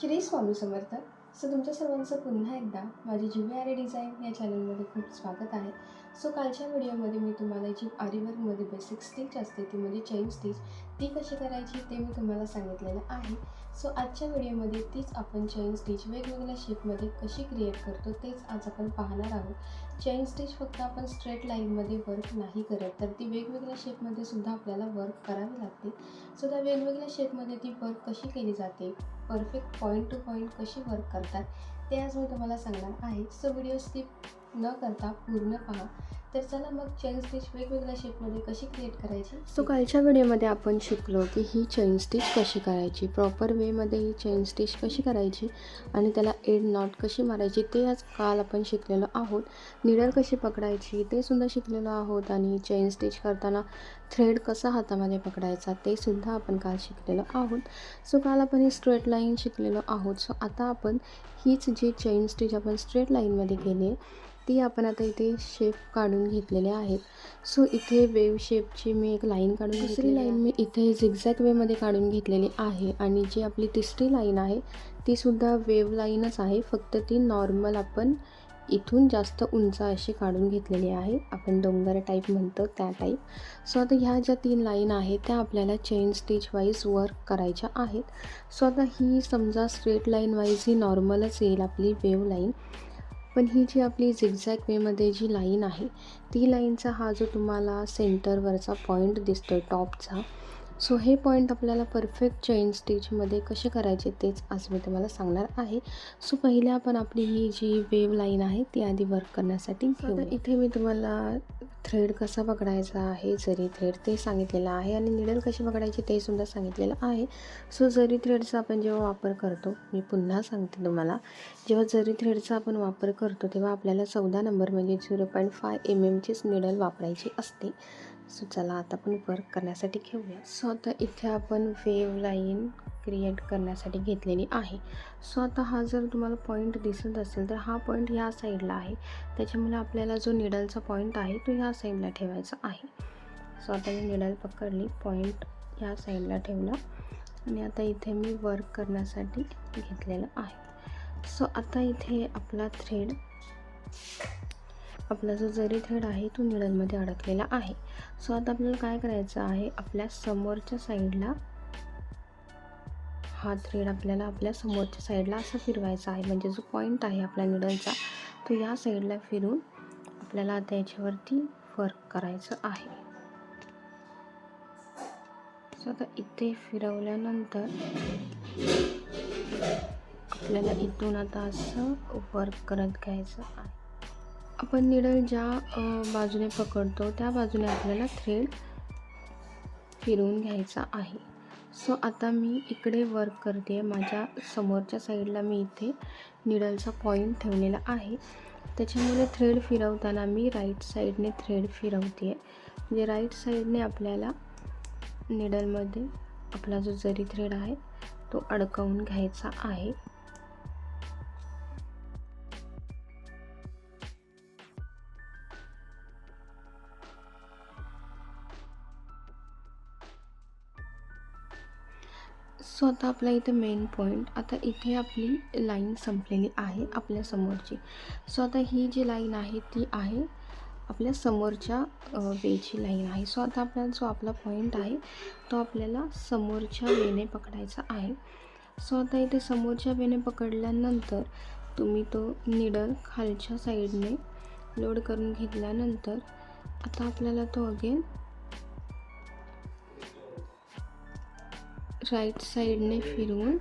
श्री स्वामी समर्थ. तुमच्या सर्वांचं पुन्हा एकदा माझी ज्वेलरी डिझाईन या चॅनलमध्ये खूप स्वागत आहे. कालच्या व्हिडिओमध्ये मी तुम्हाला जी आरीवर्कमध्ये बेसिक स्टिच असते ती म्हणजे चेन स्टिच ती कशी करायची ते मी तुम्हाला सांगितलेलं आहे. आजच्या व्हिडिओमध्ये तीच आपण चेन स्टिच वेगवेगळ्या शेपमध्ये कशी क्रिएट करतो तेच आज आपण पाहणार आहोत. चेन स्टिच फक्त आपण स्ट्रेट लाईनमध्ये वर्क नाही करत, तर ती वेगवेगळ्या शेपमध्ये सुद्धा आपल्याला वर्क करावी लागते. त्या वेगवेगळ्या शेपमध्ये ती वर्क कशी केली जाते, परफेक्ट पॉईंट टू पॉईंट कशी वर्क करतात ते आज मी तुम्हाला सांगणार आहे. व्हिडिओ स्किप न करता पूर्ण पहा. तर चला मग चेन स्टिच वेगवेगळ्या शेपमध्ये कशी क्रिएट करायची. कालच्या व्हिडिओमध्ये आपण शिकलो की ही चेन स्टिच कशी करायची, प्रॉपर वेमध्ये ही चेन स्टिच कशी करायची आणि त्याला एड नॉट कशी मारायची ते आज काल आपण शिकलेलो आहोत. निडल कशी पकडायची ते सुद्धा शिकलेलो आहोत आणि चेन स्टिच करताना थ्रेड कसा हातामध्ये पकडायचा ते सुद्धा आपण काल शिकलेलो आहोत. काल आपण ही स्ट्रेट लाईन शिकलेलो आहोत. आता आपण हीच जी चेन स्टिच आपण स्ट्रेट लाईनमध्ये केली ती आपण आता इथे शेप काढून घेतलेले आहेत. इथे वेव शेपची मी एक लाईन काढून दुसरी लाईन मी इथे झिगझॅग वेमध्ये काढून घेतलेली आहे आणि जी आपली तिसरी लाईन आहे ती सुद्धा वेव लाईनच आहे, फक्त ती नॉर्मल आपण इथून जास्त उंच अशी काढून घेतलेली आहे. आपण डोंगर टाईप म्हणतो त्या टाईप. आता ह्या ज्या 3 लाईन आहेत त्या आपल्याला चेन स्टिच वाईज वर्क करायच्या आहेत. आता ही समजा स्ट्रेट लाईन वाईज ही नॉर्मलच येईल आपली वेव लाईन, पण ही जी आपली झिगझॅग वेमध्ये जी लाईन आहे ती लाईनचा हा जो तुम्हाला सेंटरवरचा पॉईंट दिसतोय टॉपचा, हे पॉईंट आपल्याला परफेक्ट चेन स्टिचमध्ये कसे करायचे तेच आज मी तुम्हाला सांगणार आहे. पहिले आपण आपली ही जी वेव लाईन आहे ती आधी वर्क करण्यासाठी घेऊ. इथे मी तुम्हाला थ्रेड कसा पकडायचा आहे, जरी थ्रेड ते सांगितलेलं आहे आणि निडल कशी पकडायची ते सुद्धा सांगितलेलं आहे. जरी थ्रेडचा आपण जेव्हा वापर करतो, मी पुन्हा सांगते तुम्हाला, जेव्हा जरी थ्रेडचा आपण वापर करतो तेव्हा आपल्याला 14 नंबर म्हणजे 0.5 mm चीच निडल वापरायची असते. चला आता आपण वर्क करण्यासाठी घेऊया. आता इथे आपण वेव लाईन क्रिएट करण्यासाठी घेतलेली आहे. आता हा जर तुम्हाला पॉईंट दिसत असेल तर हा पॉईंट ह्या साईडला आहे, त्याच्यामुळे आपल्याला जो निडलचा पॉईंट आहे तो ह्या साईडला ठेवायचा आहे. आता मी निडल पकडली, पॉईंट ह्या साईडला ठेवला आणि आता इथे मी वर्क करण्यासाठी घेतलेलं आहे. आता इथे आपला जो जरी थ्रेड आहे तो निडलमध्ये अडकलेला आहे. आता आपल्याला काय करायचं आहे, आपल्या समोरच्या साईडला हा थ्रेड आपल्याला आपल्या समोरच्या साईडला असा फिरवायचा आहे, म्हणजे जो पॉईंट आहे आपल्या निडलचा तो या साईडला फिरून आपल्याला आता याच्यावरती वर्क करायचं आहे. आता इथे फिरवल्यानंतर आपल्याला इथून आता असं वर्क करत घ्यायचं आहे. आपण निडल ज्या बाजूने पकडतो त्या बाजूने आपल्याला थ्रेड फिरवून घ्यायचा आहे. आता मी इकडे वर्क करते, माझ्या समोरच्या साईडला मी इथे निडलचा पॉईंट ठेवलेला आहे, त्याच्यामुळे थ्रेड फिरवताना मी राईट साईडने थ्रेड फिरवते, म्हणजे राईट साईडने आपल्याला निडलमध्ये आपला जो जरी थ्रेड आहे तो अडकवून घ्यायचा आहे. आता आपल्या इथे मेन पॉईंट, आता इथे आपली लाईन संपलेली आहे आपल्या समोरची. आता ही जी लाईन आहे ती आहे आपल्या समोरच्या वेची लाईन आहे. आता आपल्याला जो आपला पॉईंट आहे तो आपल्याला समोरच्या वेने पकडायचा आहे. आता इथे समोरच्या वेने पकडल्यानंतर तुम्ही तो निडल खालच्या साईडने लोड करून घेतल्यानंतर आता आपल्याला तो अगेन राईट साईडने फिरवून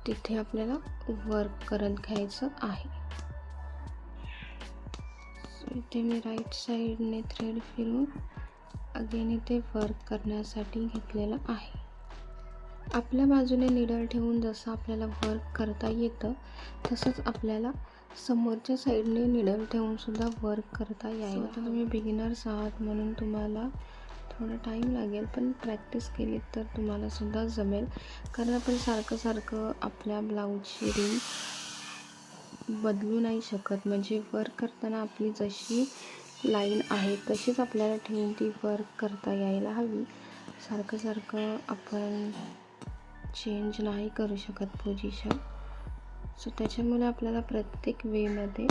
तिथे आपल्याला वर्क करत घ्यायचं आहे. इथे मी राईट साईडने थ्रेड फिरवून अगेन इथे वर्क करण्यासाठी घेतलेलं आहे. आपल्या बाजूने निडल ठेवून जसं आपल्याला वर्क करता येतं तसंच आपल्याला समोरच्या साईडने निडल ठेवून सुद्धा वर्क करता येईल. आता तुम्ही बिगिनर्स आहात म्हणून तुम्हाला थोडा टाईम लागेल, पण प्रॅक्टिस केली तर तुम्हाला सुद्धा जमेल, कारण आपण सारखं आपल्या ब्लाऊजची रिंग बदलू नाही शकत. म्हणजे वर्क करताना आपली जशी लाईन आहे तशीच आपल्याला ठेवून ती वर्क करता यायला हवी. सारखं आपण चेंज नाही करू शकत पोझिशन. सो त्याच्यामुळे आपल्याला प्रत्येक वेमध्ये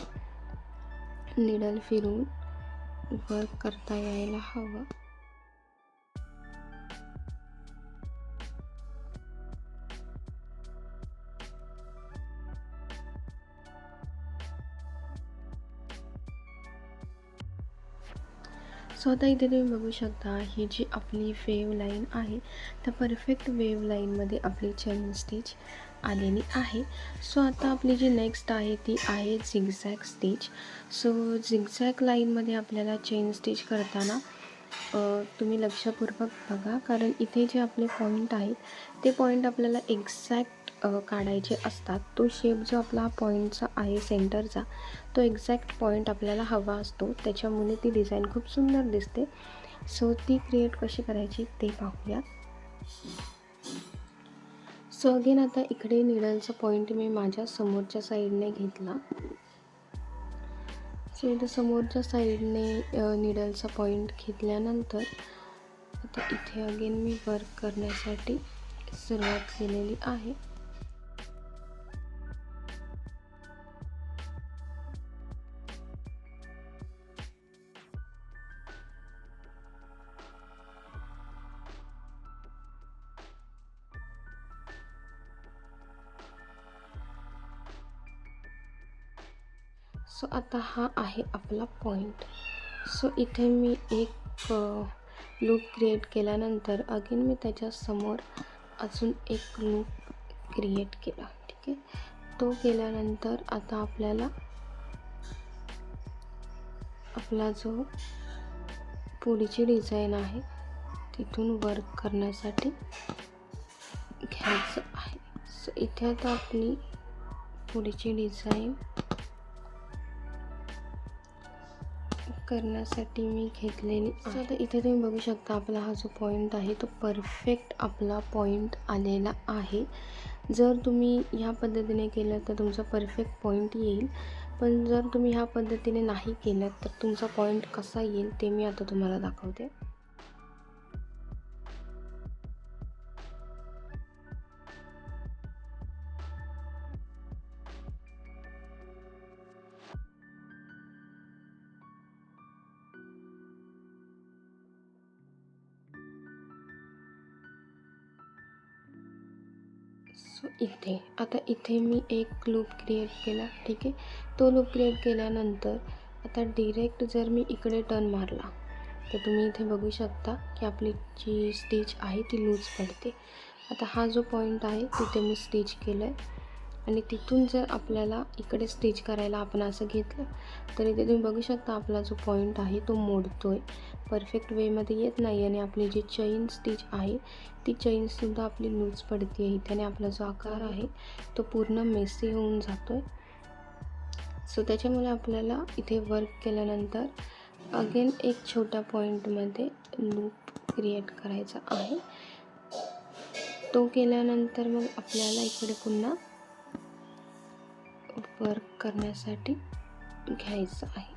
निडल फिरवून वर्क करता यायला हवं. सो आता इथे तुम्ही बघू शकता ही जी आपली वेव लाईन आहे त्या परफेक्ट वेव लाईनमध्ये आपली चेन स्टिच आलेली आहे. सो आता आपली जी नेक्स्ट आहे ती आहे झिगझॅग स्टिच. सो झिगझॅग लाईनमध्ये आपल्याला चेन स्टिच करताना तुम्ही लक्षपूर्वक बघा, कारण इथे जे आपले पॉईंट आहेत ते पॉईंट आपल्याला एक्झॅक्ट काढायचे असतात. तो शेप जो आपला पॉईंटचा आहे सेंटरचा, तो एक्झॅक्ट पॉईंट आपल्याला हवा असतो. त्याच्यामुळे ती डिझाईन खूप सुंदर दिसते. सो ती क्रिएट कशी करायची ते पाहूया. सो अगेन आता इकडे निडलचा पॉईंट मी माझ्या समोरच्या साईडने घेतला. सो इथे समोरच्या साईडने निडलचा पॉईंट घेतल्यानंतर आता इथे अगेन मी वर्क करण्यासाठी सुरुवात केलेली आहे. सो आता हा आहे आपला पॉईंट. सो इथे मी एक लूप क्रिएट केल्यानंतर अगेन मी त्याच्या समोर अजून एक लूप क्रिएट केला. ठीक आहे. तो केल्यानंतर आता आपल्याला आपला जो पुढची डिझाईन आहे तिथून वर्क करण्यासाठी घ्यायचं आहे. सो इथे आता आपली पुढची डिझाईन करण्यासाठी मी घेतलेली आहे. आता इथे तुम्ही बघू शकता आपला हा जो पॉईंट आहे तो परफेक्ट आपला पॉईंट आलेला आहे. जर तुम्ही ह्या पद्धतीने केलं तर तुमचा परफेक्ट पॉईंट येईल, पण जर तुम्ही ह्या पद्धतीने नाही केलं तर तुमचा पॉईंट कसा येईल ते मी आता तुम्हाला दाखवते. सो इथे मी एक लूप क्रिएट केला. ठीक आहे. तो लूप क्रिएट केल्यानंतर आता डिरेक्ट जर मी इकडे टर्न मारला तर तुम्ही इथे बघू शकता की आपली जी स्टिच आहे ती लूज पडते. आता हा जो पॉईंट आहे तिथे मी स्टिच केलं आहे आणि तिथून जर आपल्याला इकडे स्टिच करायला आपण असं घेतलं तर इथे तुम्ही बघू शकता आपला जो पॉईंट आहे तो मोडतो आहे, परफेक्ट वेमध्ये येत नाही आणि आपली जी चेन स्टिच आहे ती चेनसुद्धा आपली लूज पडते आहे. त्याने आपला जो आकार आहे तो पूर्ण मेसी होऊन जातो आहे. सो त्याच्यामुळे आपल्याला इथे वर्क केल्यानंतर अगेन एक छोट्या पॉईंटमध्ये लूप क्रिएट करायचा आहे. तो केल्यानंतर मग आपल्याला इकडे पुन्हा वर्क करण्यासाठी घ्यायचं आहे.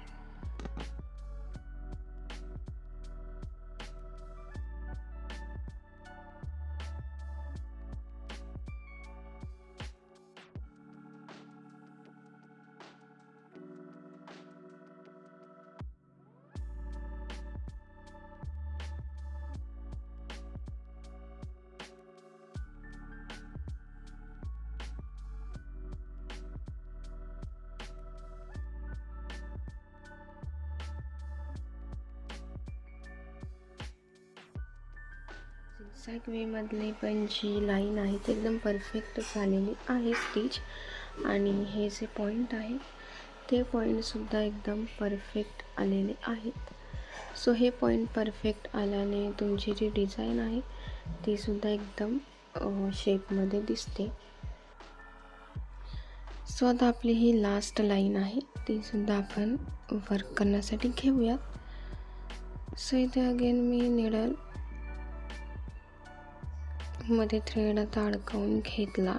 झिगझॅग वेमधली पण जी लाईन आहे ती एकदम परफेक्ट झालेली आहे स्टिच, आणि हे जे पॉईंट आहे ते पॉईंटसुद्धा एकदम परफेक्ट आलेले आहेत. सो हे पॉईंट परफेक्ट आल्याने तुमची जी डिझाईन आहे तीसुद्धा एकदम शेपमध्ये दिसते. सो आता आपली ही लास्ट लाईन आहे तीसुद्धा आपण वर्क करण्यासाठी घेऊयात. सो इथे अगेन मी निडल मध्ये थ्रेड आता अडकवून घेतला.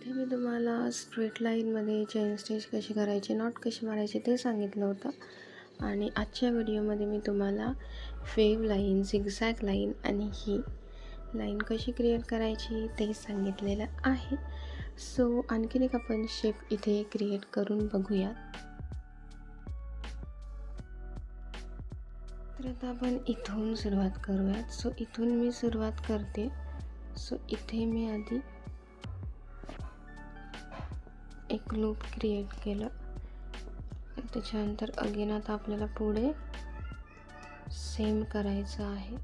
इथे मी तुम्हाला स्ट्रेट लाईनमध्ये चेन स्टिच कशी करायची, नॉट कशी मारायची ते सांगितलं होतं. आणि आजच्या व्हिडिओमध्ये मी तुम्हाला वेव लाईन, झिगझॅग लाईन आणि ही लाईन कशी क्रिएट करायची ते सांगितलेलं आहे. सो आणखीन एक आपण शेप इथे क्रिएट करून बघूयात. तर आता आपण इथून सुरुवात करूयात. सो इथून मी सुरुवात करते. सो इथे मी आधी एक लूप क्रिएट केलं. त्याच्यानंतर अगेन आता आपल्याला पुढे सेम करायचं आहे.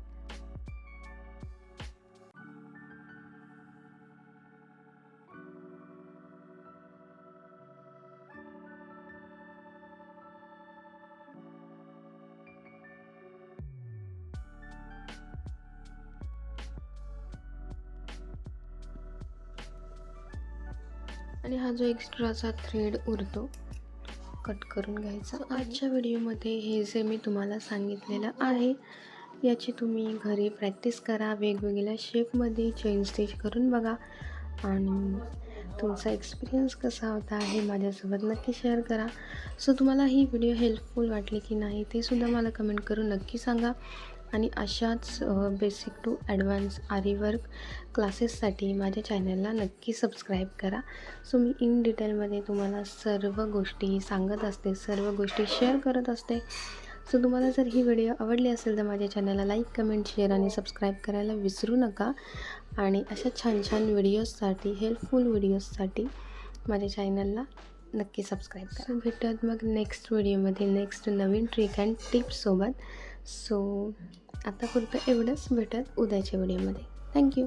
आणि हा जो एक्स्ट्राचा थ्रेड उरतो कट करून घ्यायचा. आजच्या व्हिडिओमध्ये हे जे मी तुम्हाला सांगितलेलं आहे याची तुम्ही घरी प्रॅक्टिस करा. वेगवेगळ्या शेपमध्ये चेन स्टिच करून बघा आणि तुमचा एक्सपिरियन्स कसा होता हे माझ्यासोबत नक्की शेअर करा. सो तुम्हाला ही व्हिडिओ हेल्पफुल वाटली की नाही ते सुद्धा मला कमेंट करून नक्की सांगा. आणि अशाच बेसिक टू ॲडव्हान्स आरी वर्क क्लासेससाठी माझ्या चॅनलला नक्की सबस्क्राईब करा. सो मी इन डिटेलमध्ये तुम्हाला सर्व गोष्टी सांगत असते, सर्व गोष्टी शेअर करत असते. सो तुम्हाला जर ही व्हिडिओ आवडली असेल तर माझ्या चॅनलला लाईक, कमेंट, शेअर आणि सबस्क्राईब करायला विसरू नका. आणि अशा छान छान व्हिडिओजसाठी, हेल्पफुल व्हिडिओजसाठी माझ्या चॅनलला नक्की सबस्क्राईब करा. सो भेटूयात मग नेक्स्ट व्हिडिओमध्ये नेक्स्ट नवीन ट्रिक अँड टिप्ससोबत. सो आता पुरतं एवढंच. भेटत उद्याच्या व्हिडिओमध्ये. थँक्यू.